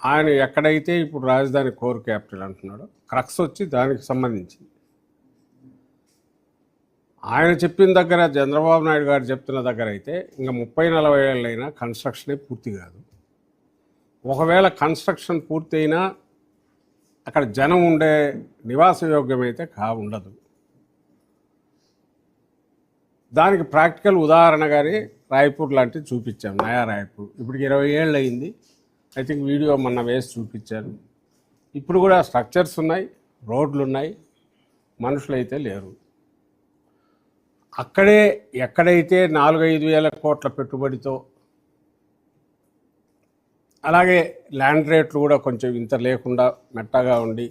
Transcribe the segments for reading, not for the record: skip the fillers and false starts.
ఆయన ఎక్కడైతే ఇప్పుడు రాజధాని కోర్ క్యాపిటల్ అంటున్నాడో క్రక్స్ వచ్చి దానికి సంబంధించింది. ఆయన చెప్పిన దగ్గర, చంద్రబాబు నాయుడు గారు చెప్తున్న దగ్గర అయితే ఇంకా 30-40 ఏళ్ళైనా కన్స్ట్రక్షనే పూర్తి కాదు. ఒకవేళ కన్స్ట్రక్షన్ పూర్తయినా అక్కడ జనం ఉండే నివాసయోగ్యమైతే ఉండదు. దానికి ప్రాక్టికల్ ఉదాహరణగానే రాయపూర్ లాంటివి చూపించాం. నయా రాయపూర్ ఇప్పటికి 20 ఏళ్ళు అయింది. ఐ థింక్ వీడియో మొన్న వేసి చూపించాను. ఇప్పుడు కూడా స్ట్రక్చర్స్ ఉన్నాయి, రోడ్లు ఉన్నాయి, మనుషులు అయితే లేరు. అక్కడే ఎక్కడైతే 4-5 వేల కోట్ల పెట్టుబడితో, అలాగే ల్యాండ్ రేట్లు కూడా కొంచెం ఇంత లేకుండా మెట్టగా ఉండి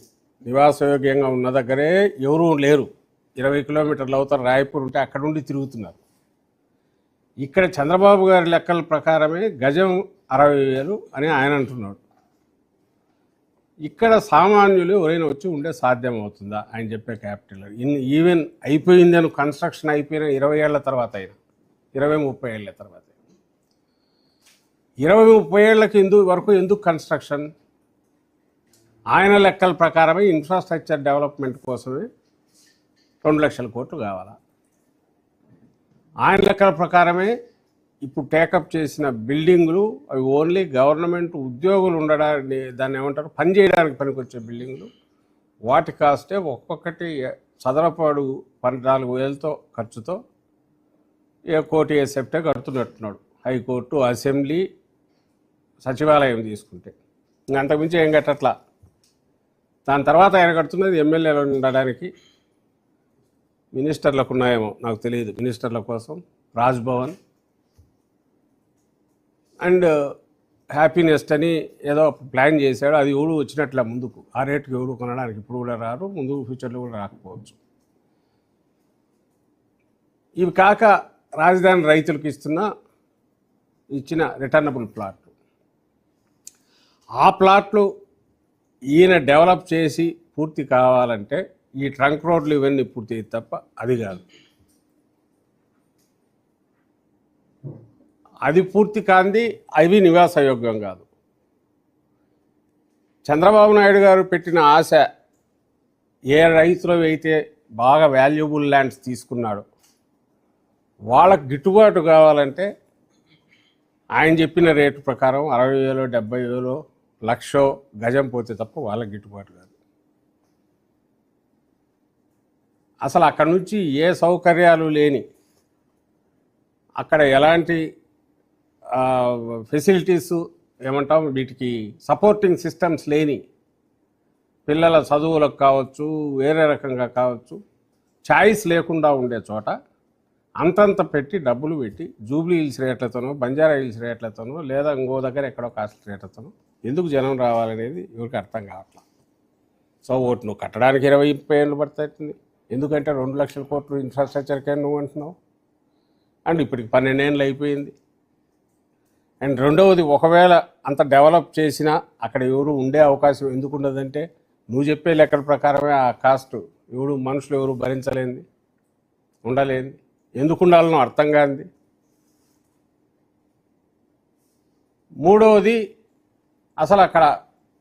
నివాసయోగ్యంగా ఉన్న దగ్గరే ఎవరూ లేరు. 20 కిలోమీటర్లు అవతల రాయపూర్ ఉంటే అక్కడ ఉండి తిరుగుతున్నారు. ఇక్కడ చంద్రబాబు గారి లెక్కల ప్రకారమే గజం 60,000 అని ఆయన అంటున్నాడు. ఇక్కడ సామాన్యులు ఎవరైనా వచ్చి ఉండే సాధ్యం అవుతుందా ఆయన చెప్పే క్యాపిటల్? ఈవెన్ అయిపోయిందని కన్స్ట్రక్షన్ అయిపోయిన 20 ఏళ్ల తర్వాత అయినా, 20-30 ఏళ్ల తర్వాత, 20-30 ఏళ్లకి వరకు ఎందుకు కన్స్ట్రక్షన్? ఆయన లెక్కల ప్రకారమే ఇన్ఫ్రాస్ట్రక్చర్ డెవలప్మెంట్ కోసమే 2 లక్షల కోట్లు కావాలా? ఆయన లెక్కల ప్రకారమే ఇప్పుడు టేకప్ చేసిన బిల్డింగులు అవి ఓన్లీ గవర్నమెంట్ ఉద్యోగులు ఉండడానికి, దాన్ని ఏమంటారు, పని చేయడానికి పనికొచ్చే బిల్డింగులు. వాటి కాస్టే ఒక్కొక్కటి చదరపాడు 14,000తో ఖర్చుతో 1 కోటి సెప్టే కడుతున్నట్టున్నాడు. హైకోర్టు, అసెంబ్లీ, సచివాలయం తీసుకుంటే ఇంకా అంతకుమించి ఏం కట్టట్లా. దాని తర్వాత ఆయన కడుతున్నది ఎమ్మెల్యేలు ఉండడానికి, మినిస్టర్లకు ఉన్నాయేమో నాకు తెలియదు, మినిస్టర్ల కోసం రాజ్భవన్ అండ్ హ్యాపీనెస్ట్ అని ఏదో ప్లాన్ చేశాడు. అది ఎవడు వచ్చినట్లే ముందుకు, ఆ రేటుకి ఎవడు కొనడానికి ఇప్పుడు కూడా రారు, ముందు ఫ్యూచర్లో కూడా రాకపోవచ్చు. ఇవి కాక రాజధాని రైతులకు ఇచ్చిన రిటర్నబుల్ ప్లాట్లు, ఆ ప్లాట్లు ఈయన డెవలప్ చేసి పూర్తి కావాలంటే ఈ ట్రంక్ రోడ్లు ఇవన్నీ పూర్తి తప్ప అది కాదు. అది పూర్తి కాంది, అవి నివాసయోగ్యం కాదు. చంద్రబాబు నాయుడు గారు పెట్టిన ఆశ, ఏ రైతులు అయితే బాగా వాల్యుబుల్ ల్యాండ్స్ తీసుకున్నాడో వాళ్ళకు గిట్టుబాటు కావాలంటే ఆయన చెప్పిన రేటు ప్రకారం 60,000, 70,000, 1,00,000 గజం పోతే తప్ప వాళ్ళకి గిట్టుబాటు కాదు. అసలు అక్కడి నుంచి ఏ సౌకర్యాలు లేని, అక్కడ ఎలాంటి ఫెసిలిటీసు ఏమంటాం వీటికి సపోర్టింగ్ సిస్టమ్స్ లేని, పిల్లల చదువులకు కావచ్చు, వేరే రకంగా కావచ్చు, ఛాయిస్ లేకుండా ఉండే చోట అంతంత పెట్టి డబ్బులు పెట్టి జూబ్లీ హిల్స్ రేట్లతోనో, బంజారా హిల్స్ రేట్లతోనో, లేదా ఇంకో దగ్గర ఎక్కడో కాస్ట్ రేట్లతోనో ఎందుకు జనం రావాలనేది ఎవరికి అర్థం కావట్లేదు. సో ఓటు నువ్వు కట్టడానికి 20-30 ఏళ్ళు పడుతుంది. ఎందుకంటే 2 లక్షల కోట్లు ఇన్ఫ్రాస్ట్రక్చర్కే నువ్వు అంటున్నావు. అండ్ ఇప్పటికి 12 ఏళ్ళు అయిపోయింది. అండ్ రెండవది, ఒకవేళ అంత డెవలప్ చేసినా అక్కడ ఎవరు ఉండే అవకాశం ఎందుకు ఉండదంటే నువ్వు చెప్పే లెక్కల ప్రకారమే ఆ కాస్ట్ మనుషులు ఎవరు భరించలేంది, ఉండలేంది, ఎందుకు ఉండాలనో అర్థం కాంది. మూడవది, అసలు అక్కడ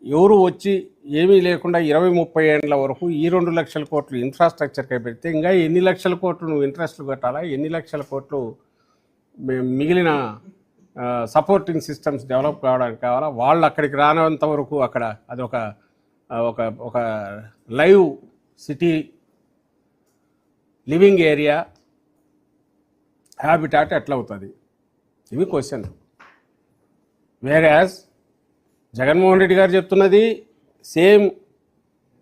ఎవరు వచ్చి ఏమీ లేకుండా 20-30 ఏళ్ళ వరకు ఈ 2 లక్షల కోట్లు ఇన్ఫ్రాస్ట్రక్చర్కే పెడితే ఇంకా ఎన్ని లక్షల కోట్లు నువ్వు ఇంట్రెస్ట్లు కట్టాలా, ఎన్ని లక్షల కోట్లు మిగిలిన సపోర్టింగ్ సిస్టమ్స్ డెవలప్ కావడానికి కావాలా? వాళ్ళు అక్కడికి రానంత వరకు అక్కడ అది ఒక live city, living area, habitat ఎట్లా అవుతుంది? ఇవి క్వశ్చన్. వేరేయాజ్ జగన్మోహన్ రెడ్డి గారు చెప్తున్నది సేమ్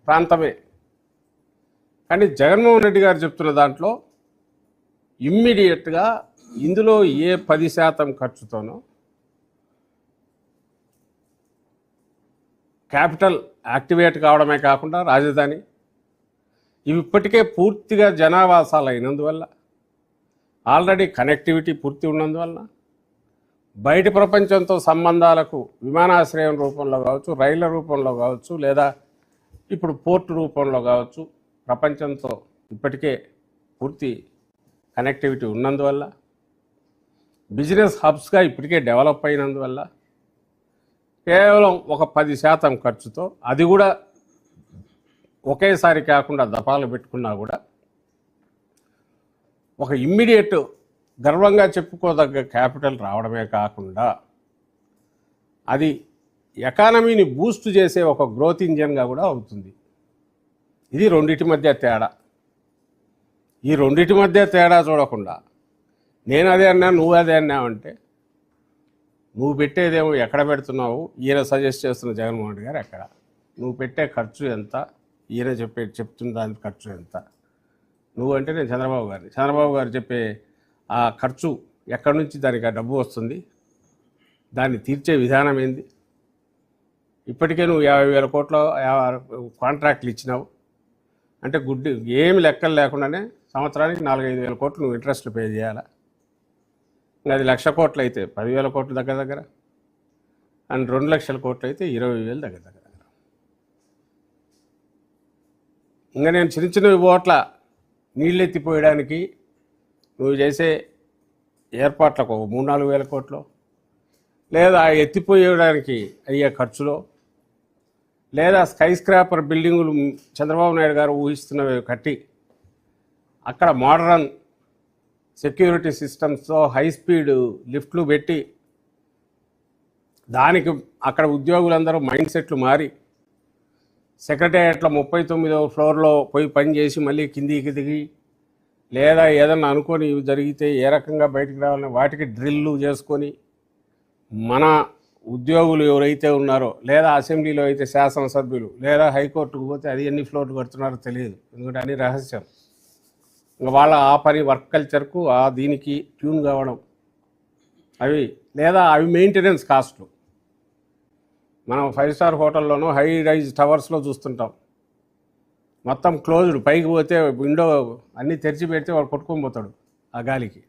ప్రాంతమే, కానీ జగన్మోహన్ రెడ్డి గారు చెప్తున్న దాంట్లో ఇమ్మీడియట్గా ఇందులో ఏ 10% ఖర్చుతోనో క్యాపిటల్ యాక్టివేట్ కావడమే కాకుండా రాజధాని ఇవి ఇప్పటికే పూర్తిగా జనావాసాలు అయినందువల్ల, ఆల్రెడీ కనెక్టివిటీ పూర్తి ఉన్నందువల్ల బయట ప్రపంచంతో సంబంధాలకు విమానాశ్రయం రూపంలో కావచ్చు, రైళ్ల రూపంలో కావచ్చు, లేదా ఇప్పుడు పోర్టు రూపంలో కావచ్చు, ప్రపంచంతో ఇప్పటికే పూర్తి కనెక్టివిటీ ఉన్నందువల్ల, బిజినెస్ హబ్స్గా ఇప్పటికే డెవలప్ అయినందువల్ల కేవలం ఒక 10% ఖర్చుతో, అది కూడా ఒకేసారి కాకుండా దఫాలు పెట్టుకున్నా కూడా ఒక ఇమ్మీడియట్ గర్వంగా చెప్పుకోదగ్గ క్యాపిటల్ రావడమే కాకుండా అది ఎకానమీని బూస్ట్ చేసే ఒక గ్రోత్ ఇంజన్గా కూడా అవుతుంది. ఇది రెండిటి మధ్య తేడా. ఈ రెండిటి మధ్య తేడా చూడకుండా నేను అదే అన్నా నువ్వు అదే అన్నావంటే, నువ్వు పెట్టేదేమో ఎక్కడ పెడుతున్నావు, ఈయన సజెస్ట్ చేస్తున్న జగన్మోహన్ రెడ్డి గారు ఎక్కడ, నువ్వు పెట్టే ఖర్చు ఎంత, ఈయన చెప్తున్న దాని ఖర్చు ఎంత, నువ్వు అంటే నేను చంద్రబాబు గారు చెప్పే ఆ ఖర్చు ఎక్కడి నుంచి దానికి ఆ డబ్బు వస్తుంది, దాన్ని తీర్చే విధానం ఏంది. ఇప్పటికే నువ్వు 50,000 కోట్ల కాంట్రాక్ట్లు ఇచ్చినావు అంటే గుడ్డి ఏమి లెక్కలు లేకుండానే సంవత్సరానికి 4-5 వేల కోట్లు నువ్వు ఇంట్రెస్ట్లు పే చేయాలా. ఇంకా అది 1,00,000 కోట్లు అయితే 10,000 కోట్లు దగ్గర అండ్ 2,00,000 కోట్లు అయితే 20,000 దగ్గర. ఇంకా నేను చిన్న ఓట్ల నీళ్ళు ఎత్తిపోయడానికి నువ్వు చేసే ఏర్పాట్లకు 3-4 వేల కోట్లు, లేదా ఎత్తిపోయడానికి అయ్యే ఖర్చులో, లేదా స్కై స్క్రాపర్ బిల్డింగులు చంద్రబాబు నాయుడు గారు ఊహిస్తున్నవి కట్టి అక్కడ మోడరన్ సెక్యూరిటీ సిస్టమ్స్తో హై స్పీడ్ లిఫ్ట్లు పెట్టి దానికి అక్కడ ఉద్యోగులందరూ మైండ్ సెట్లు మారి సెక్రటేరియట్లో 39వ ఫ్లోర్లో పోయి పని చేసి మళ్ళీ కిందికి దిగి, లేదా ఏదన్నా అనుకొని జరిగితే ఏ రకంగా బయటికి రావాలని వాటికి డ్రిల్లు చేసుకొని మన ఉద్యోగులు ఎవరైతే ఉన్నారో, లేదా అసెంబ్లీలో అయితే శాసనసభ్యులు, లేదా హైకోర్టుకు పోతే అది ఎన్ని ఫ్లోర్లు కడుతున్నారో తెలియదు, ఎందుకంటే అన్ని రహస్యం. ఇంకా వాళ్ళ ఆ పని వర్క్ కల్చర్కు ఆ దీనికి ట్యూన్ కావడం అవి, లేదా అవి మెయింటెనెన్స్ కాస్ట్లు. మనం 5 స్టార్ హోటల్లోనూ హై రైజ్ టవర్స్లో చూస్తుంటాం, మొత్తం క్లోజ్డ్, పైకి పోతే విండో అన్నీ తెరిచి పెడితే వాడు కొట్టుకొని పోతాడు ఆ గాలికి.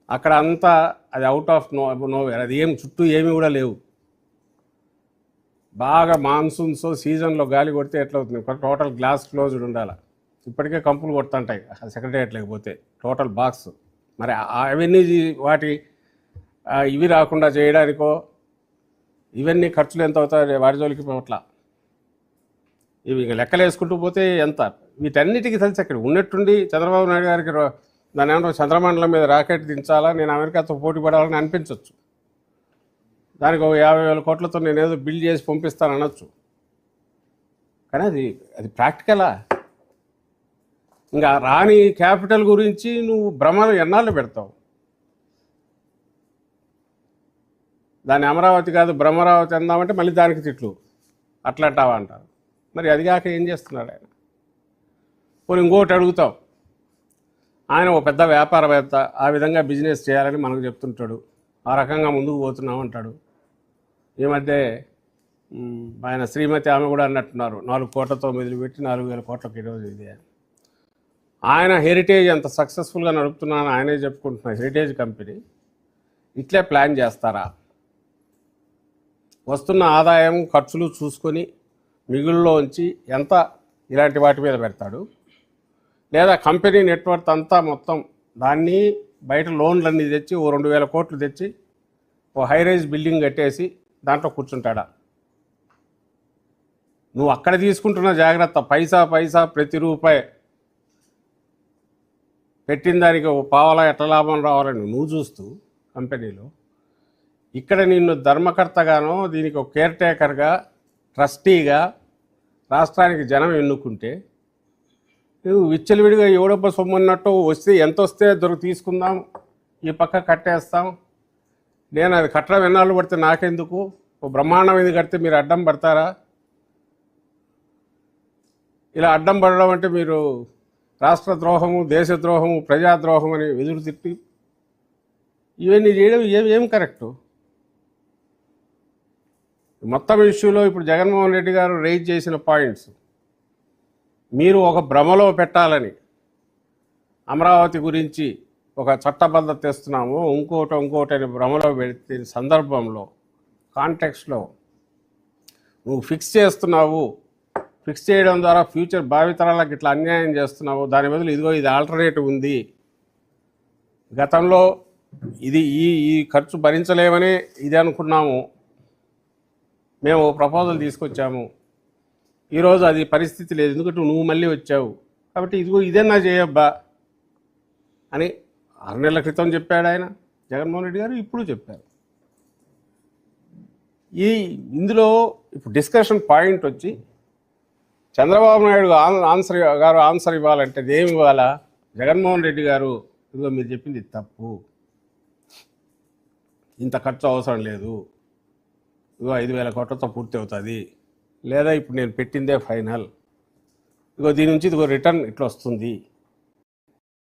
అక్కడ అంతా అది అవుట్ ఆఫ్ నోవేర్, అది ఏం చుట్టూ ఏమీ కూడా లేవు. బాగా మాన్సూన్స్ సీజన్లో గాలి కొడితే ఎట్లా అవుతుంది, టోటల్ గ్లాస్ క్లోజ్డ్ ఉండాలి. ఇప్పటికే కంపులు కొడుతుంటాయి సెక్రటేరియట్ లేకపోతే టోటల్ బాక్స్. మరి అవన్నీ వాటి ఇవి రాకుండా చేయడానికో ఇవన్నీ ఖర్చులు ఎంత అవుతాయి వాటి జోలికి పోట్ల. ఇవి లెక్కలు వేసుకుంటూ పోతే ఎంత, వీటన్నిటికీ తెలిసి అక్కడ ఉన్నట్టుండి చంద్రబాబు నాయుడు గారికి దాని ఏమన్నా చంద్రమండలం మీద రాకెట్ దించాలా, నేను అమెరికాతో పోటీ పడాలని అనిపించవచ్చు. దానికి 50,000 కోట్లతో నేను ఏదో బిల్ చేసి పంపిస్తాను అనొచ్చు. కానీ అది ప్రాక్టికలా? ఇంకా రాని క్యాపిటల్ గురించి నువ్వు భ్రమలు ఎన్నాళ్ళు పెడతావు? దాన్ని అమరావతి కాదు బ్రహ్మరావతి అందామంటే మళ్ళీ దానికి తిట్లు, అట్లాంటావా అంటారు. మరి అది కాక ఏం చేస్తున్నాడు ఆయన? పోనీ ఇంకోటి అడుగుతాం, ఆయన ఒక పెద్ద వ్యాపారవేత్త, ఆ విధంగా బిజినెస్ చేయాలని మనకు చెప్తుంటాడు, ఆ రకంగా ముందుకు పోతున్నాం అంటాడు. ఈ మధ్య ఆయన శ్రీమతి ఆమె కూడా అన్నట్టున్నారు, 4 కోట్లతో మొదలుపెట్టి 4,000 కోట్లకు ఈరోజు ఇది. ఆయన హెరిటేజ్ అంత సక్సెస్ఫుల్గా నడుపుతున్నాను ఆయనే చెప్పుకుంటున్నారు. హెరిటేజ్ కంపెనీ ఇట్లే ప్లాన్ చేస్తారా? వస్తున్న ఆదాయం ఖర్చులు చూసుకొని మిగుళ్ళలోంచి ఎంత ఇలాంటి వాటి మీద పెడతాడు, లేదా కంపెనీ నెట్వర్క్ అంతా మొత్తం దాన్ని బయట లోన్లన్నీ తెచ్చి 2,000 కోట్లు తెచ్చి హై రైజ్ బిల్డింగ్ కట్టేసి దాంట్లో కూర్చుంటాడా? నువ్వు అక్కడ తీసుకుంటున్న జాగ్రత్త, పైసా ప్రతి రూపాయి పెట్టిన దానికి పావలా ఎట్లా లాభం రావాలని నువ్వు చూస్తూ కంపెనీలో, ఇక్కడ నిన్ను ధర్మకర్తగానో దీనికి ఒక కేర్ టేకర్గా ట్రస్టీగా రాష్ట్రానికి జనం ఎన్నుకుంటే నువ్వు విచ్చలవిడిగా ఎవడొప్ప సొమ్మన్నట్టు వస్తే ఎంత వస్తే తీసుకుందాం, ఈ పక్క కట్టేస్తాం, నేను అది కట్టడం ఎన్నాళ్ళు పడితే నాకెందుకు, ఓ బ్రహ్మాండం ఇది కడితే మీరు అడ్డం పడతారా? ఇలా అడ్డం పడడం అంటే మీరు రాష్ట్ర ద్రోహము, దేశద్రోహము, ప్రజాద్రోహం అని ఎదురు తిట్టి ఇవన్నీ చేయడం ఏం కరెక్టు? మొత్తం ఇష్యూలో ఇప్పుడు జగన్మోహన్ రెడ్డి గారు రైజ్ చేసిన పాయింట్స్ మీరు ఒక భ్రమలో పెట్టాలని, అమరావతి గురించి ఒక చట్టబద్ధత తెస్తున్నాము ఇంకోటి అని భ్రమలో పెడితే సందర్భంలో కాంటెక్స్లో నువ్వు ఫిక్స్ చేస్తున్నావు, ఫిక్స్ చేయడం ద్వారా ఫ్యూచర్ భావితరాలకు ఇట్లా అన్యాయం చేస్తున్నావు, దాని బదులు ఇదిగో ఇది ఆల్టర్నేటివ్ ఉంది, గతంలో ఇది ఈ ఖర్చు భరించలేమని ఇది అనుకున్నాము, మేము ప్రపోజల్ తీసుకొచ్చాము, ఈరోజు అది పరిస్థితి లేదు, ఎందుకంటే నువ్వు మళ్ళీ వచ్చావు కాబట్టి ఇదిగో ఇదేనా చేయబ్బా అని 6 నెలల క్రితం చెప్పాడు ఆయన జగన్మోహన్ రెడ్డి గారు, ఇప్పుడు చెప్పారు. ఇందులో ఇప్పుడు డిస్కషన్ పాయింట్ వచ్చి చంద్రబాబు నాయుడు ఆన్సర్ ఇవ్వాలంటే ఏమి ఇవ్వాలా? జగన్మోహన్ రెడ్డి గారు ఇదిగో మీరు చెప్పింది తప్పు, ఇంత ఖర్చు అవసరం లేదు, ఇదిగో 5,000 కోట్లతో పూర్తి అవుతుంది, లేదా ఇప్పుడు నేను పెట్టిందే ఫైనల్, ఇదిగో దీని నుంచి ఇదిగో రిటర్న్ ఇట్లా వస్తుంది,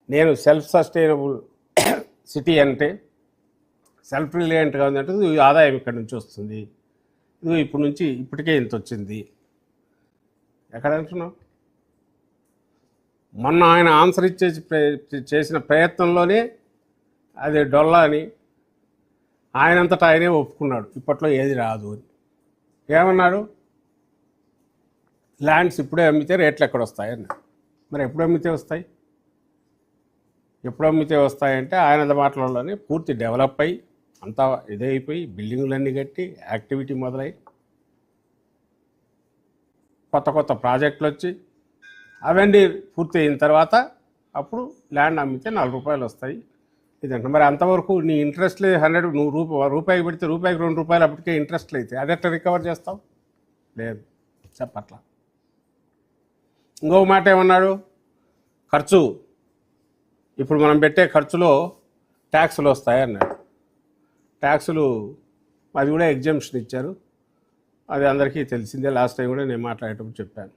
నేను సెల్ఫ్ సస్టైనబుల్ సిటీ అంటే సెల్ఫ్ రిలయంట్గా ఉంది అంటే ఆదాయం ఇక్కడ నుంచి వస్తుంది, ఇదిగో ఇప్పుడు నుంచి ఇప్పటికే ఇంత వచ్చింది. ఎక్కడ అంటున్నావు? మొన్న ఆయన ఆన్సర్ చేసిన ప్రయత్నంలోనే అది డొల్లా అని ఆయనంతటా ఆయనే ఒప్పుకున్నాడు, ఇప్పట్లో ఏది రాదు అని. ఏమన్నాడు? ల్యాండ్స్ ఇప్పుడే అమ్మితే రేట్లు ఎక్కడ వస్తాయని. మరి ఎప్పుడు అమ్మితే వస్తాయి? ఎప్పుడు అమ్మితే వస్తాయంటే ఆయన మాటలలోనే పూర్తి డెవలప్ అయ్యి అంతా ఇదైపోయి బిల్డింగులన్నీ కట్టి యాక్టివిటీ మొదలై కొత్త కొత్త ప్రాజెక్టులు వచ్చి అవన్నీ పూర్తి అయిన తర్వాత అప్పుడు ల్యాండ్ అమ్మితే 4 రూపాయలు వస్తాయి ఇదంటే. మరి అంతవరకు నీ ఇంట్రెస్ట్ లేదు, 100 నువ్వు రూపాయికి పెడితే రూపాయికి 2 రూపాయలు అప్పటికే ఇంట్రెస్ట్లు అయితే అది ఎట్లా రికవర్ చేస్తావు? లేదు, చెప్పట్లా. ఇంకో మాట ఏమన్నాడు? ఖర్చు, ఇప్పుడు మనం పెట్టే ఖర్చులో ట్యాక్సులు వస్తాయన్నాడు. ట్యాక్సులు అది కూడా ఎగ్జామ్షన్ ఇచ్చారు, అది అందరికీ తెలిసిందే. లాస్ట్ టైం కూడా నేను మాట్లాడేటప్పుడు చెప్పాను.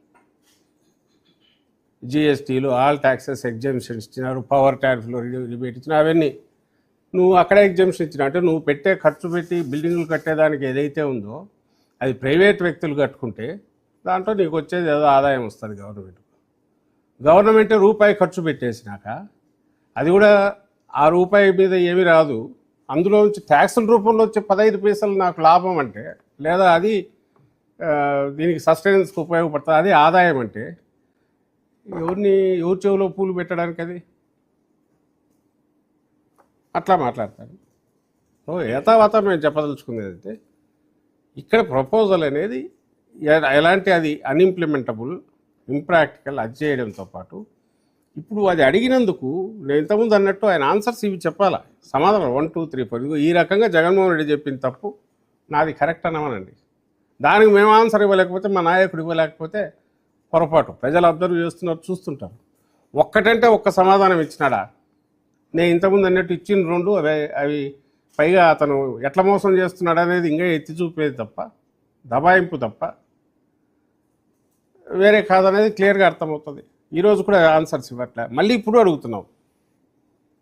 జిఎస్టీలు ఆల్ ట్యాక్సెస్ ఎగ్జామ్షన్ ఇచ్చినారు, పవర్ ట్యాక్స్లో రిబేట్ ఇచ్చినా అవన్నీ నువ్వు అక్కడే ఎగ్జామ్షన్ ఇచ్చినా అంటే నువ్వు పెట్టే ఖర్చు పెట్టి బిల్డింగులు కట్టేదానికి ఏదైతే ఉందో అది ప్రైవేట్ వ్యక్తులు కట్టుకుంటే దాంట్లో నీకు వచ్చేది ఏదో ఆదాయం వస్తుంది గవర్నమెంట్ రూపాయి ఖర్చు పెట్టేసినాక అది కూడా ఆ రూపాయి మీద ఏమీ రాదు, అందులో నుంచి ట్యాక్సుల రూపంలో వచ్చే 15 పైసలు నాకు లాభం అంటే, లేదా అది దీనికి సస్టైనెన్స్కి ఉపయోగపడుతుంది, అది ఆదాయం అంటే ఎవరి చెవులో పూలు పెట్టడానికి అది అట్లా మాట్లాడతారు. సో యథావత మేము చెప్పదలుచుకునేది అయితే ఇక్కడ ప్రపోజల్ అనేది ఎలాంటి అది అన్ఇంప్లిమెంటబుల్, ఇంప్రాక్టికల్, అది చేయడంతో పాటు ఇప్పుడు అది అడిగినందుకు నేను ఇంతకుముందు అన్నట్టు ఆయన ఆన్సర్స్ ఇవి చెప్పాలా, సమాధానం 1, 2, 3, 4 ఈ రకంగా జగన్మోహన్ రెడ్డి చెప్పిన తప్పు నాది కరెక్ట్ అనమనండి. దానికి మేము ఆన్సర్ ఇవ్వలేకపోతే, మా నాయకుడు ఇవ్వలేకపోతే పొరపాటు. ప్రజలు అబ్జర్వ్ చేస్తున్నారు, చూస్తుంటారు. ఒక్కటంటే ఒక్క సమాధానం ఇచ్చినాడా? నేను ఇంతకుముందు అన్నట్టు ఇచ్చిన 2 అవి పైగా అతను ఎట్లా మోసం చేస్తున్నాడు అనేది ఇంకా ఎత్తి చూపేది తప్ప, దబాయింపు తప్ప వేరే కాదనేది క్లియర్గా అర్థమవుతుంది. ఈరోజు కూడా ఆన్సర్స్ ఇవ్వట్లే. మళ్ళీ ఇప్పుడు అడుగుతున్నావు,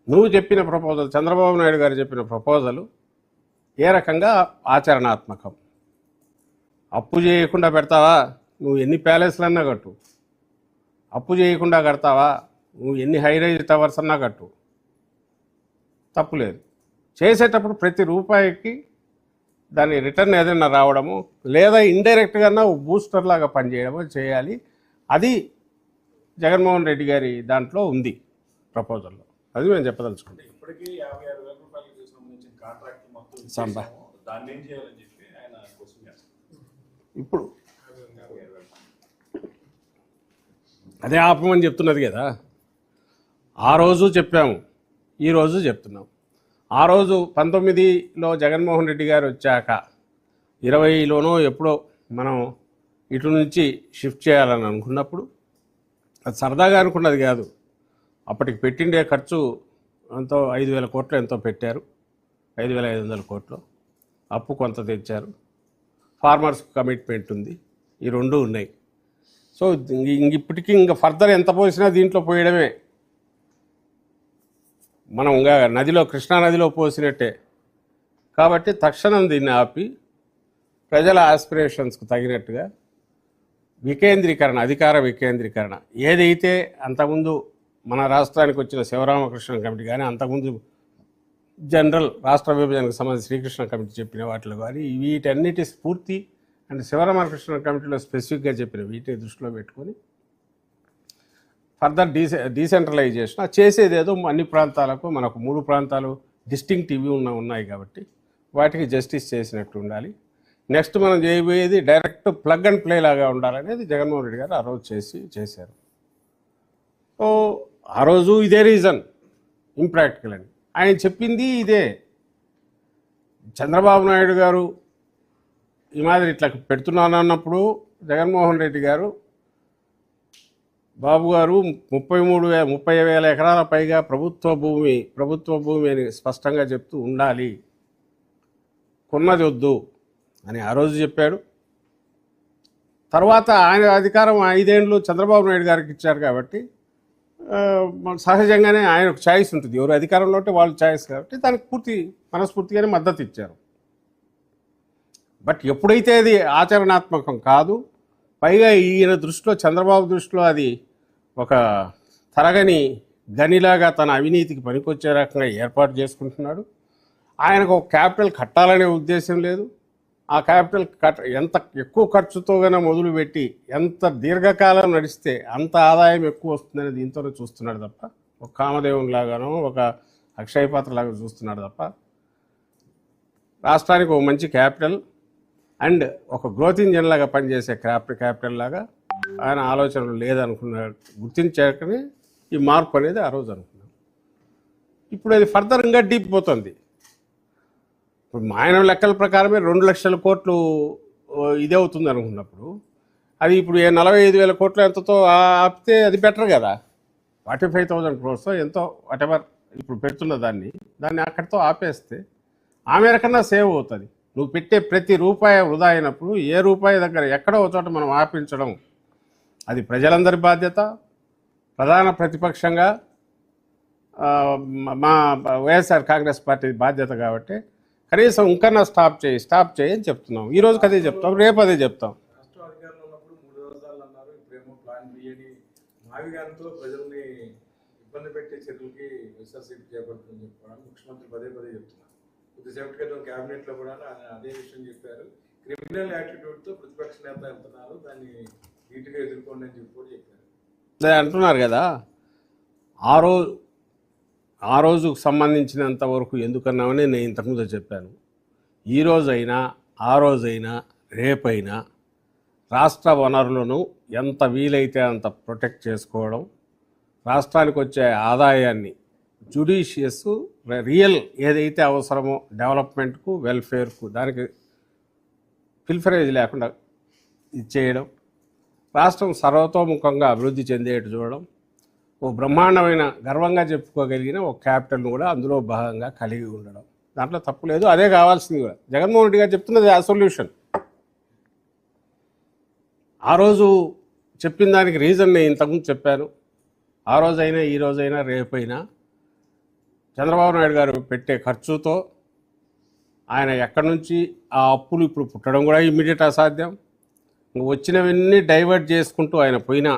నువ్వు చెప్పిన ప్రపోజల్, చంద్రబాబు నాయుడు గారు చెప్పిన ప్రపోజలు ఏ రకంగా ఆచరణాత్మకం? అప్పు చేయకుండా పెడతావా? నువ్వు ఎన్ని ప్యాలెస్లన్నా కట్టు. అప్పు చేయకుండా కడతావా? నువ్వు ఎన్ని హైరైజ్ టవర్స్ అన్నా కట్టు, తప్పులేదు. చేసేటప్పుడు ప్రతి రూపాయికి దాని రిటర్న్ ఏదైనా రావడము, లేదా ఇండైరెక్ట్గా బూస్టర్ లాగా పనిచేయడము చేయాలి. అది జగన్మోహన్ రెడ్డి గారి దాంట్లో ఉంది ప్రపోజల్లో, అది మేము చెప్పదలుచుకుంటాం. ఇప్పటికీ 56,000 రూపాయలకు సంబంధించిన కాంట్రాక్ట్ మొత్తం దాన్ని ఏం చేయాలని చెప్పి ఆయన క్వశ్చన్ చేస్తారు. ఇప్పుడు అదే ఆపమని చెప్తున్నది కదా. ఆ రోజు చెప్పాము, ఈరోజు చెప్తున్నాం. ఆ రోజు 19లో జగన్మోహన్ రెడ్డి గారు వచ్చాక 20లోనో ఎప్పుడో మనం ఇటు నుంచి షిఫ్ట్ చేయాలని అనుకున్నప్పుడు అది సరదాగా అనుకున్నది కాదు. అప్పటికి పెట్టిండే ఖర్చు ఎంతో 5,000 కోట్లు ఎంతో పెట్టారు, 5,500 కోట్లు. అప్పు కొంత తెచ్చారు, ఫార్మర్స్కి కమిట్మెంట్ ఉంది, ఈ 2 ఉన్నాయి. సో ఇప్పటికీ ఇంకా ఫర్దర్ ఎంత పోసినా దీంట్లో పోయడమే. మనం ఇంకా నదిలో, కృష్ణానదిలో పోసినట్టే. కాబట్టి తక్షణం దీన్ని ఆపి ప్రజల ఆస్పిరేషన్స్కు తగినట్టుగా వికేంద్రీకరణ, అధికార వికేంద్రీకరణ ఏదైతే అంతకుముందు మన రాష్ట్రానికి వచ్చిన శివరామకృష్ణ కమిటీ కానీ, అంతకుముందు జనరల్ రాష్ట్ర విభజనకు సంబంధించి శ్రీకృష్ణ కమిటీ చెప్పిన వాటిలో కానీ, వీటన్నిటి స్ఫూర్తి అండ్ శివరామకృష్ణ కమిటీలో స్పెసిఫిక్గా చెప్పిన వీటిని దృష్టిలో పెట్టుకొని ఫర్దర్ డీసెంట్రలైజేషన్ చేసేదేదో అన్ని ప్రాంతాలకు, మనకు 3 ప్రాంతాలు డిస్టింక్ట్ ఇవి ఉన్నాయి కాబట్టి వాటికి జస్టిస్ చేసినట్టు ఉండాలి. నెక్స్ట్ మనం చేయబోయేది డైరెక్ట్ ప్లగ్ అండ్ ప్లే లాగా ఉండాలనేది జగన్మోహన్ రెడ్డి గారు ఆ రోజు చేశారు. సో ఆ రోజు ఇదే రీజన్ ఇంప్రాక్టికల్ అని ఆయన చెప్పింది ఇదే. చంద్రబాబు నాయుడు గారు ఈ మాదిరి ఇట్లా పెడుతున్నాను అన్నప్పుడు జగన్మోహన్ రెడ్డి గారు బాబు గారు 30,000 ఎకరాల పైగా ప్రభుత్వ భూమి అని స్పష్టంగా చెప్తూ ఉండాలి, కొన్నది వద్దు అని ఆ రోజు చెప్పాడు. తర్వాత ఆయన అధికారం 5 ఏళ్ళు చంద్రబాబు నాయుడు గారికి ఇచ్చారు కాబట్టి సహజంగానే ఆయనకు ఛాయిస్ ఉంటుంది, ఎవరు అధికారంలో ఉంటే వాళ్ళు ఛాయిస్ కాబట్టి దానికి మనస్ఫూర్తిగానే మద్దతు ఇచ్చారు. బట్ ఎప్పుడైతే అది ఆచరణాత్మకం కాదు, పైగా ఈయన దృష్టిలో చంద్రబాబు దృష్టిలో అది ఒక తరగని గనిలాగా తన అవినీతికి పనికొచ్చే రకంగా ఏర్పాటు చేసుకుంటున్నాడు. ఆయనకు ఒక క్యాపిటల్ కట్టాలనే ఉద్దేశం లేదు. ఆ క్యాపిటల్ ఎంత ఎక్కువ ఖర్చుతోగానే మొదలుపెట్టి ఎంత దీర్ఘకాలం నడిస్తే అంత ఆదాయం ఎక్కువ వస్తుందని దీంతోనే చూస్తున్నాడు తప్ప, ఒక కామదేవుని లాగానో ఒక అక్షయ పాత్ర లాగా చూస్తున్నాడు తప్ప రాష్ట్రానికి ఒక మంచి క్యాపిటల్ అండ్ ఒక గ్రోత్ ఇంజన్ లాగా పనిచేసే క్యాపిటల్ లాగా ఆయన ఆలోచనలు లేదనుకున్నాడు. గుర్తించాకనే ఈ మార్పు అనేది ఆ రోజు అనుకున్నాం. ఇప్పుడు అది ఫర్దర్ ఇంకా డీప్ పోతుంది. ఇప్పుడు ఆయన లెక్కల ప్రకారమే 2 లక్షల కోట్లు ఇదే అవుతుంది అనుకున్నప్పుడు అది ఇప్పుడు 45,000 కోట్లు ఎంతతో ఆపితే అది బెటర్ కదా. 45,000 crores ఎంతో వాటెవర్ ఇప్పుడు పెడుతున్న దాన్ని అక్కడితో ఆపేస్తే ఆ మేరకన్నా సేవ్ అవుతుంది. నువ్వు పెట్టే ప్రతి రూపాయి వృధా అయినప్పుడు ఏ రూపాయి దగ్గర ఎక్కడో ఒక చోట మనం ఆపించడం అది ప్రజలందరి బాధ్యత. ప్రధాన ప్రతిపక్షంగా మా వైఎస్ఆర్ కాంగ్రెస్ పార్టీ బాధ్యత కాబట్టి కనీసం ఇంకన్నా స్టాప్ చేయి అని చెప్తున్నాం. ఈ రోజుకి అదే చెప్తాం, రేపు అదే చెప్తాం. రాష్ట్రం అధికారంలో ఉన్నప్పుడు 3 రాజధానులు అన్నారు, ఇప్పుడేమో ప్లాన్ బి అని మావిగారితో ప్రజల్ని ఇబ్బంది పెట్టే చర్యలకి వైఎస్ఆర్సీపీ చేపడుతుందని చెప్పడానికి ముఖ్యమంత్రి పదే చెప్తున్నారు. కొద్దిసేపటి క్రితం క్యాబినెట్లో కూడా అదే విషయం చెప్పారు. క్రిమినల్ యాటిట్యూడ్తో ప్రతిపక్ష నేత వెళ్తున్నారు, దాన్ని నీట్గా ఎదుర్కోండి అని చెప్పి కూడా చెప్పారు. అదే అంటున్నారు కదా. ఆ రోజుకు సంబంధించినంత వరకు ఎందుకన్నామని నేను ఇంతకుముందు చెప్పాను. ఈ రోజైనా ఆ రోజైనా రేపైనా రాష్ట్ర వనరులను ఎంత వీలైతే అంత ప్రొటెక్ట్ చేసుకోవడం, రాష్ట్రానికి వచ్చే ఆదాయాన్ని జుడిషియస్ రియల్ ఏదైతే అవసరమో డెవలప్మెంట్కు వెల్ఫేర్కు దానికి ఫిల్ఫరేజ్ లేకుండా ఇచ్చేయడం, రాష్ట్రం సర్వతోముఖంగా అభివృద్ధి చెందేట్టు చూడడం, ఓ బ్రహ్మాండమైన గర్వంగా చెప్పుకోగలిగిన ఒక క్యాపిటల్ను కూడా అందులో భాగంగా కలిగి ఉండడం, దాంట్లో తప్పు లేదు. అదే కావాల్సింది కూడా. జగన్మోహన్ రెడ్డి గారు చెప్తున్నది ఆ సొల్యూషన్. ఆ రోజు చెప్పిన దానికి రీజన్ నేను ఇంతకుముందు చెప్పాను. ఆ రోజైనా ఈ రోజైనా రేపైనా చంద్రబాబు నాయుడు గారు పెట్టే ఖర్చుతో ఆయన ఎక్కడి నుంచి ఆ అప్పులు ఇప్పుడు పుట్టడం కూడా ఇమ్మీడియట్ అసాధ్యం. వచ్చినవన్నీ డైవర్ట్ చేసుకుంటూ ఆయన పోయినా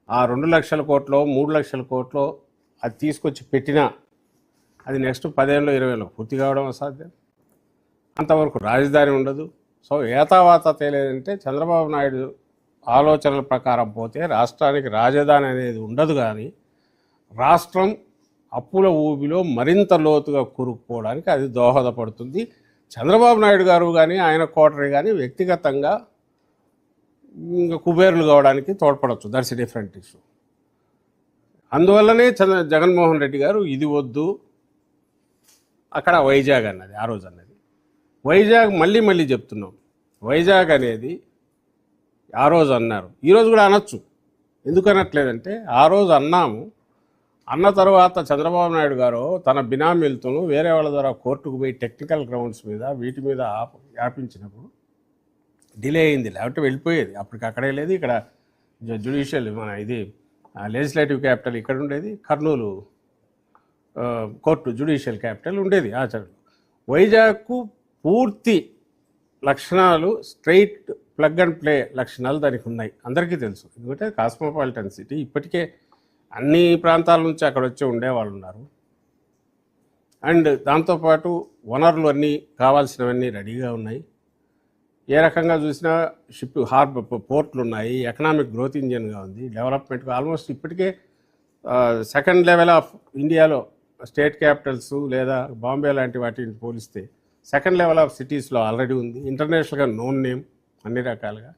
ఆ 2 లక్షల కోట్లో 3 లక్షల కోట్లో అది తీసుకొచ్చి పెట్టినా అది నెక్స్ట్ 10 ఏళ్ళు 20 ఏళ్ళు పూర్తి కావడం అసాధ్యం. అంతవరకు రాజధాని ఉండదు. సో ఏతావాత తేలేదంటే చంద్రబాబు నాయుడు ఆలోచనల ప్రకారం పోతే రాష్ట్రానికి రాజధాని అనేది ఉండదు. కానీ రాష్ట్రం అప్పుల ఊబిలో మరింత లోతుగా కూరుకుపోవడానికి అది దోహదపడుతుంది. చంద్రబాబు నాయుడు గారు కానీ ఆయన కోటరీ కానీ వ్యక్తిగతంగా ఇంకా కుబేరులు కావడానికి తోడ్పడవచ్చు. That's a different issue. అందువల్లనే జగన్మోహన్ రెడ్డి గారు ఇది వద్దు, అక్కడ వైజాగ్ అన్నది ఆ రోజు అన్నది. వైజాగ్ మళ్ళీ చెప్తున్నాం. వైజాగ్ అనేది ఆ రోజు అన్నారు, ఈరోజు కూడా అనొచ్చు. ఎందుకు అనట్లేదంటే ఆ రోజు అన్నాము. అన్న తర్వాత చంద్రబాబు నాయుడు గారు తన బినామీలతోనూ వేరే వాళ్ళ ద్వారా కోర్టుకు పోయి టెక్నికల్ గ్రౌండ్స్ మీద వీటి మీద ఆపించినప్పుడు డిలే అయింది. లేకపోతే వెళ్ళిపోయేది. అప్పటికి అక్కడే లేదు. ఇక్కడ జ్యుడిషియల్ మన ఇది లెజిస్లేటివ్ క్యాపిటల్ ఇక్కడ ఉండేది. కర్నూలు కోర్టు జ్యుడిషియల్ క్యాపిటల్ ఉండేది ఆచరణలో. వైజాగ్కు పూర్తి లక్షణాలు స్ట్రైట్ ప్లగ్ అండ్ ప్లే లక్షణాలు దానికి ఉన్నాయి, అందరికీ తెలుసు. ఎందుకంటే కాస్మోపాలిటన్ సిటీ. ఇప్పటికే అన్ని ప్రాంతాల నుంచి అక్కడ వచ్చి ఉండేవాళ్ళు ఉన్నారు. అండ్ దాంతోపాటు వనరులు అన్నీ కావాల్సినవన్నీ రెడీగా ఉన్నాయి. ఏ రకంగా చూసినా హార్బర్ పోర్ట్లు ఉన్నాయి. ఎకనామిక్ గ్రోత్ ఇంజన్గా ఉంది. డెవలప్మెంట్గా ఆల్మోస్ట్ ఇప్పటికే సెకండ్ లెవెల్ ఆఫ్ ఇండియాలో స్టేట్ క్యాపిటల్స్ లేదా బాంబే లాంటి వాటిని పోలిస్తే సెకండ్ లెవెల్ ఆఫ్ సిటీస్లో ఆల్రెడీ ఉంది, ఇంటర్నేషనల్గా నోన్ నేమ్ అన్ని రకాలుగా.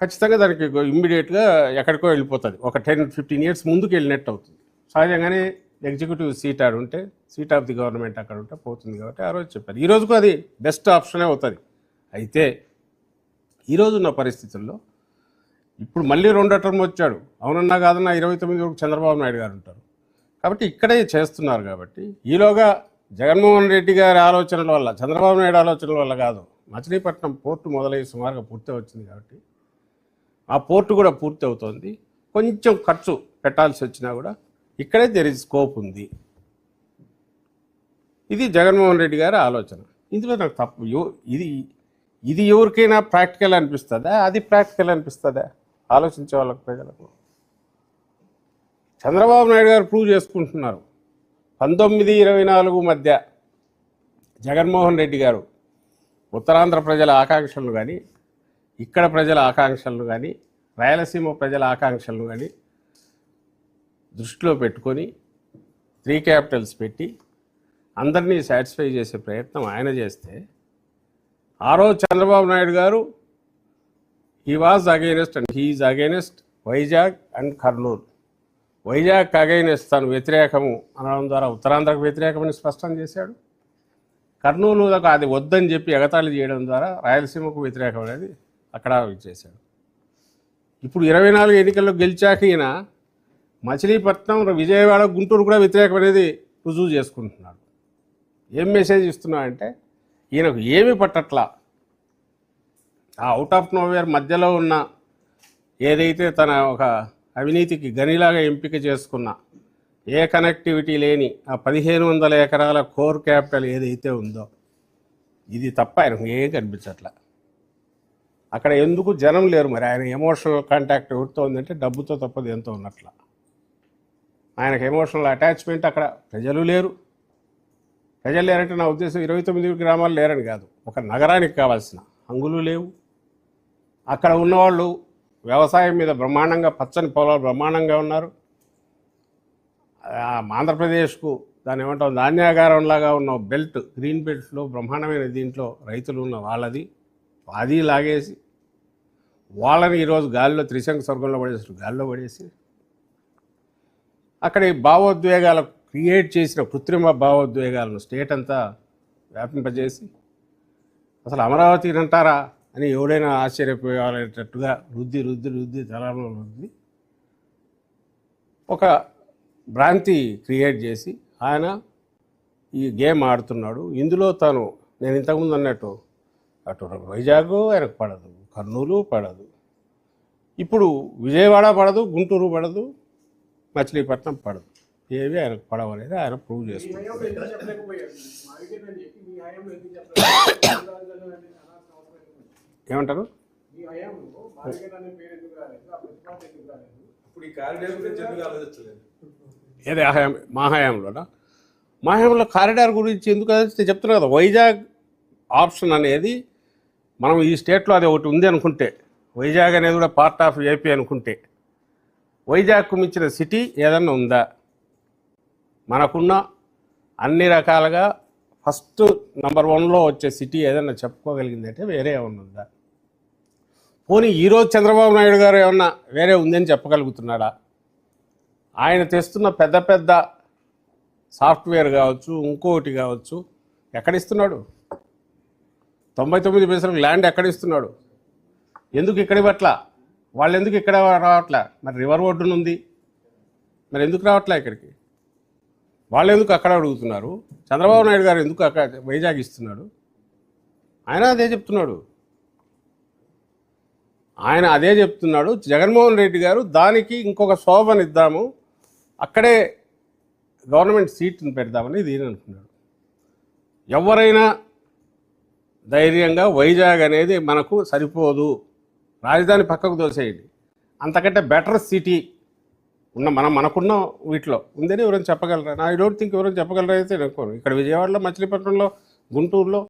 ఖచ్చితంగా దానికి ఇమ్మీడియట్గా ఎక్కడికో వెళ్ళిపోతుంది, ఒక 10-15 ఇయర్స్ ముందుకు వెళ్ళినట్టు అవుతుంది. సహజంగానే ఎగ్జిక్యూటివ్ సీట్ ఆడు ఉంటే, సీట్ ఆఫ్ ది గవర్నమెంట్ అక్కడ ఉంటే పోతుంది కాబట్టి ఆ రోజు చెప్పారు. ఈ రోజుకు అది బెస్ట్ ఆప్షనే అవుతుంది. అయితే ఈరోజు ఉన్న పరిస్థితుల్లో ఇప్పుడు మళ్ళీ 2వ టర్మ్ వచ్చాడు, అవునన్నా కాదన్నా 29 వరకు చంద్రబాబు నాయుడు గారు ఉంటారు కాబట్టి ఇక్కడే చేస్తున్నారు. కాబట్టి ఈలోగా జగన్మోహన్ రెడ్డి గారి ఆలోచనల వల్ల, చంద్రబాబు నాయుడు ఆలోచనల వల్ల కాదు, మచిలీపట్నం పోర్టు మొదలై సుమారుగా పూర్తి వచ్చింది కాబట్టి ఆ పోర్టు కూడా పూర్తి అవుతుంది. కొంచెం ఖర్చు పెట్టాల్సి వచ్చినా కూడా ఇక్కడే దెర్ ఇస్ స్కోప్ ఉంది. ఇది జగన్మోహన్ రెడ్డి గారి ఆలోచన. ఇందులో నాకు తప్పు ఇది ఎవరికైనా ప్రాక్టికల్ అనిపిస్తుందా? అది ప్రాక్టికల్ అనిపిస్తుందా ఆలోచించే వాళ్ళకు, ప్రజలకు? చంద్రబాబు నాయుడు గారు ప్రూవ్ చేసుకుంటున్నారు. 19-24 మధ్య జగన్మోహన్ రెడ్డి గారు ఉత్తరాంధ్ర ప్రజల ఆకాంక్షలను కానీ, ఇక్కడ ప్రజల ఆకాంక్షలను కానీ, రాయలసీమ ప్రజల ఆకాంక్షలను కానీ దృష్టిలో పెట్టుకొని 3 క్యాపిటల్స్ పెట్టి అందరినీ సాటిస్ఫై చేసే ప్రయత్నం ఆయన చేస్తే, ఆ రోజు చంద్రబాబు నాయుడు గారు he was against and he is against Vizag and Kurnool. Vizag against తను వ్యతిరేకము అనడం ద్వారా ఉత్తరాంధ్రకు వ్యతిరేకమని స్పష్టం చేశాడు. కర్నూలు అది వద్దని చెప్పి ఎగతాళి చేయడం ద్వారా రాయలసీమకు వ్యతిరేకం అనేది అక్కడ చేశాడు. ఇప్పుడు 24 ఎన్నికల్లో గెలిచాక ఈయన మచిలీపట్నం, విజయవాడ, గుంటూరు కూడా వ్యతిరేకం అనేది రుజువు చేసుకుంటున్నాడు. ఏం మెసేజ్ ఇస్తున్నా అంటే ఈయనకు ఏమి పట్టట్లా. ఆ అవుట్ ఆఫ్ నోవేర్ మధ్యలో ఉన్న ఏదైతే తన ఒక అవినీతికి గనిలాగా ఎంపిక చేసుకున్న ఏ కనెక్టివిటీ లేని ఆ 1500 ఎకరాల కోర్ క్యాపిటల్ ఏదైతే ఉందో ఇది తప్ప ఆయనకు ఏం కనిపించట్లా. అక్కడ ఎందుకు జనం లేరు? మరి ఆయన ఎమోషనల్ కాంటాక్ట్ ఎవరితో ఉందంటే డబ్బుతో తప్పదు ఎంతో ఉన్నట్ల. ఆయనకు ఎమోషనల్ అటాచ్మెంట్ అక్కడ ప్రజలు లేరు. ప్రజలు లేరంటే నా ఉద్దేశం 29 గ్రామాలు లేరని కాదు, ఒక నగరానికి కావాల్సిన హంగులు లేవు. అక్కడ ఉన్నవాళ్ళు వ్యవసాయం మీద బ్రహ్మాండంగా, పచ్చని పొలాలు బ్రహ్మాండంగా ఉన్నారు. ఆంధ్రప్రదేశ్కు దాన్ని ఏమంటాం ధాన్యాగారంలాగా ఉన్న బెల్ట్, గ్రీన్ బెల్ట్లో బ్రహ్మాండమైన దీంట్లో రైతులు ఉన్న వాళ్ళది అది లాగేసి వాళ్ళని ఈరోజు గాలిలో త్రిశంకు స్వర్గంలో పడేసి గాలిలో పడేసి అక్కడ భావోద్వేగాలు క్రియేట్ చేసిన కృత్రిమ భావోద్వేగాలను స్టేట్ అంతా వ్యాపింపజేసి అసలు అమరావతిని అంటారా అని ఎవడైనా ఆశ్చర్యపోయేటట్టుగా రుద్ది తలంలో రుద్ది ఒక భ్రాంతి క్రియేట్ చేసి ఆయన ఈ గేమ్ ఆడుతున్నాడు. ఇందులో తను నేను ఇంతకుముందు అన్నట్టు అటు వైజాగ్ ఆయనకు పడదు, కర్నూలు పడదు, ఇప్పుడు విజయవాడ పడదు, గుంటూరు పడదు, మచిలీపట్నం పడదు. ఏవి ఆయనకు పడవ అనేది ఆయన ప్రూవ్ చేసుకుంటారు. ఏమంటారు? ఏదే మా హయాంలోనా? మా హయాంలో కారిడార్ గురించి ఎందుకు అదే చెప్తున్నా కదా. వైజాగ్ ఆప్షన్ అనేది మనం ఈ స్టేట్లో అది ఒకటి ఉంది అనుకుంటే, వైజాగ్ అనేది కూడా పార్ట్ ఆఫ్ ఏపీ అనుకుంటే, వైజాగ్కు మించిన సిటీ ఏదన్నా ఉందా? మనకున్న అన్ని రకాలుగా ఫస్ట్ నెంబర్ 1లో వచ్చే సిటీ ఏదన్నా చెప్పుకోగలిగిందంటే వేరే ఏమన్నా ఉందా? పోనీ ఈరోజు చంద్రబాబు నాయుడు గారు ఏమన్నా వేరే ఉందని చెప్పగలుగుతున్నాడా? ఆయన తెస్తున్న పెద్ద పెద్ద సాఫ్ట్వేర్ కావచ్చు, ఇంకోటి కావచ్చు, ఎక్కడిస్తున్నాడు? 99% ల్యాండ్ ఎక్కడిస్తున్నాడు? ఎందుకు ఇక్కడి పట్ల వాళ్ళు ఎందుకు ఇక్కడ రావట్లే? మరి రివర్ ఒడ్డున ఉంది, మరి ఎందుకు రావట్లే ఇక్కడికి? వాళ్ళు ఎందుకు అక్కడ అడుగుతున్నారు? చంద్రబాబు నాయుడు గారు ఎందుకు అక్కడ వైజాగ్ ఇస్తున్నాడు? ఆయన అదే చెప్తున్నాడు. జగన్మోహన్ రెడ్డి గారు దానికి ఇంకొక శోభనిద్దాము, అక్కడే గవర్నమెంట్ సీట్ని పెడదామని దీని అనుకున్నాడు. ఎవరైనా ధైర్యంగా వైజాగ్ అనేది మనకు సరిపోదు, రాజధాని పక్కకు దోసేయండి, అంతకంటే బెటర్ సిటీ మనకున్న వీటిలో ఉందని ఎవరైనా చెప్పగలరా? ఐ డోంట్ థింక్ ఎవరైనా చెప్పగలరా అయితే అనుకోను. ఇక్కడ విజయవాడలో, మచిలీపట్నంలో, గుంటూరులో